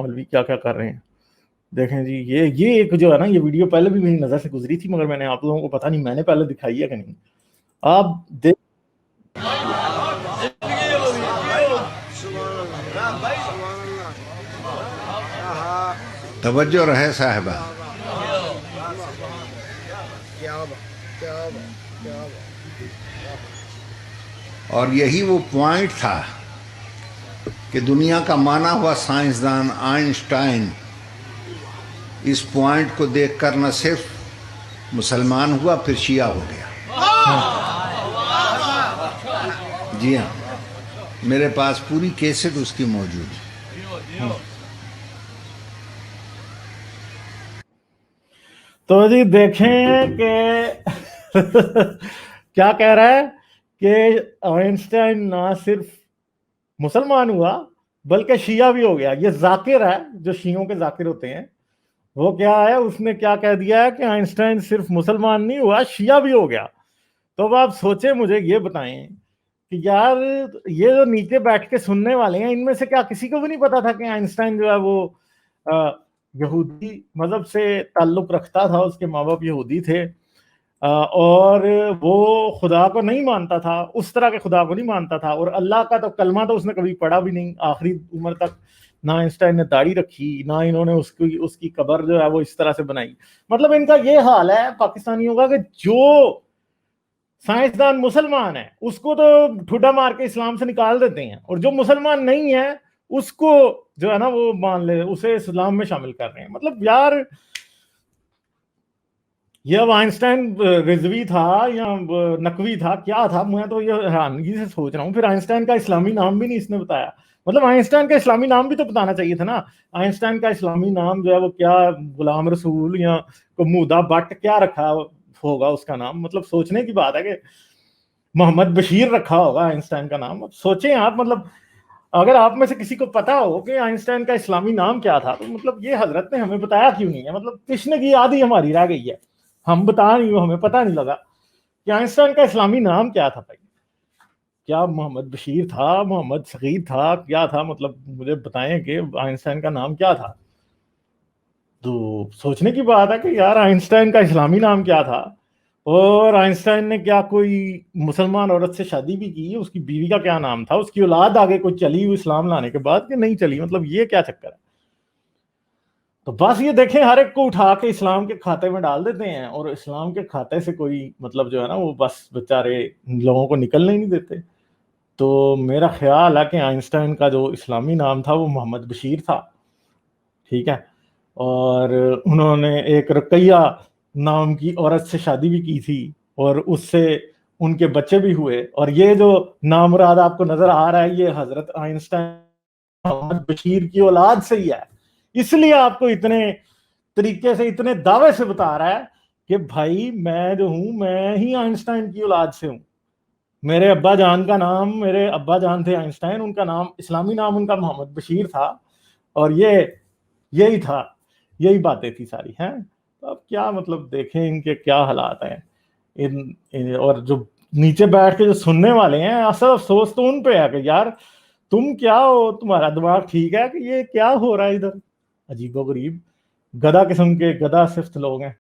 مولوی کیا کیا کر رہے ہیں. دیکھیں جی یہ ایک جو ہے نا یہ ویڈیو پہلے بھی میری نظر سے گزری تھی مگر میں نے آپ لوگوں کو پتہ نہیں میں نے پہلے دکھائی ہے کہ نہیں. آپ دیکھ توجہ رہے صاحبہ. اور یہی وہ پوائنٹ تھا کہ دنیا کا مانا ہوا سائنسدان آئنسٹائن اس پوائنٹ کو دیکھ کر نہ صرف مسلمان ہوا پھر شیعہ ہو گیا. جی ہاں میرے پاس پوری کیسٹ اس کی موجود ہے. تو جی دیکھیں کہ کیا کہہ رہا ہے کہ آئنسٹائن نہ صرف مسلمان ہوا بلکہ شیعہ بھی ہو گیا. یہ ذاکر ہے جو شیعوں کے ذاکر ہوتے ہیں. وہ کیا ہے اس نے کیا کہہ دیا ہے کہ آئنسٹائن صرف مسلمان نہیں ہوا شیعہ بھی ہو گیا. تو اب آپ سوچیں مجھے یہ بتائیں کہ یار یہ جو نیچے بیٹھ کے سننے والے ہیں ان میں سے کیا کسی کو بھی نہیں پتا تھا کہ آئنسٹائن جو ہے وہ یہودی مذہب سے تعلق رکھتا تھا, اس کے ماں باپ یہودی تھے اور وہ خدا کو نہیں مانتا تھا, اس طرح کے خدا کو نہیں مانتا تھا, اور اللہ کا تو کلمہ تو اس نے کبھی پڑھا بھی نہیں آخری عمر تک. نہ آئنسٹائن نے داڑھی رکھی, نہ انہوں نے اس کی قبر جو ہے وہ اس طرح سے بنائی. مطلب ان کا یہ حال ہے پاکستانیوں کا کہ جو سائنسدان مسلمان ہے اس کو تو ٹھڈا مار کے اسلام سے نکال دیتے ہیں, اور جو مسلمان نہیں ہے اس کو جو ہے نا وہ مان لے اسے اسلام میں شامل کر رہے ہیں. مطلب یار یہ اب آئنسٹائن رضوی تھا یا نقوی تھا کیا تھا, میں تو یہ حیرانگی سے سوچ رہا ہوں. پھر آئنسٹائن کا اسلامی نام بھی نہیں اس نے بتایا. مطلب آئنسٹائن کا اسلامی نام بھی تو بتانا چاہیے تھا نا. آئنسٹائن کا اسلامی نام جو ہے وہ کیا غلام رسول یا کمودہ بٹ کیا رکھا ہوگا اس کا نام. مطلب سوچنے کی بات ہے کہ محمد بشیر رکھا ہوگا آئنسٹائن کا نام. اب سوچیں آپ, مطلب اگر آپ میں سے کسی کو پتا ہو کہ آئنسٹائن کا اسلامی نام کیا تھا تو مطلب یہ حضرت نے ہمیں بتایا کیوں نہیں ہے. مطلب تشنگی آدھی ہماری رہ گئی ہے, ہم بتا نہیں ہمیں پتا نہیں لگا کہ آئنسٹائن کا اسلامی نام کیا تھا. بھائی کیا محمد بشیر تھا, محمد سعید تھا, کیا تھا؟ مطلب مجھے بتائیں کہ آئنسٹائن کا نام کیا تھا. تو سوچنے کی بات ہے کہ یار آئنسٹائن کا اسلامی نام کیا تھا, اور آئنسٹائن نے کیا کوئی مسلمان عورت سے شادی بھی کی, اس کی بیوی کا کیا نام تھا, اس کی اولاد آگے کوئی چلی وہ اسلام لانے کے بعد کہ نہیں چلی. مطلب یہ کیا چکر ہے. تو بس یہ دیکھیں ہر ایک کو اٹھا کے اسلام کے کھاتے میں ڈال دیتے ہیں, اور اسلام کے کھاتے سے کوئی مطلب جو ہے نا وہ بس بیچارے لوگوں کو نکلنے ہی نہیں دیتے. تو میرا خیال ہے کہ آئنسٹائن کا جو اسلامی نام تھا وہ محمد بشیر تھا, ٹھیک ہے, اور انہوں نے ایک رقیہ نام کی عورت سے شادی بھی کی تھی اور اس سے ان کے بچے بھی ہوئے. اور یہ جو نام مراد آپ کو نظر آ رہا ہے یہ حضرت آئنسٹائن محمد بشیر کی اولاد سے ہی ہے. اس لیے آپ کو اتنے طریقے سے اتنے دعوے سے بتا رہا ہے کہ بھائی میں جو ہوں میں ہی آئنسٹائن کی اولاد سے ہوں. میرے ابا جان کا نام, میرے ابا جان تھے آئنسٹائن, ان کا نام اسلامی نام ان کا محمد بشیر تھا, اور یہی تھا, یہی باتیں تھی ساری ہیں. اب کیا مطلب دیکھیں ان کے کیا حالات ہیں. اور جو نیچے بیٹھ کے جو سننے والے ہیں اصل افسوس تو ان پہ ہے کہ یار تم کیا ہو, تمہارا دماغ ٹھیک ہے کہ یہ کیا ہو رہا ہے ادھر. عجیب و غریب گدھا قسم کے گدھا صفت لوگ ہیں.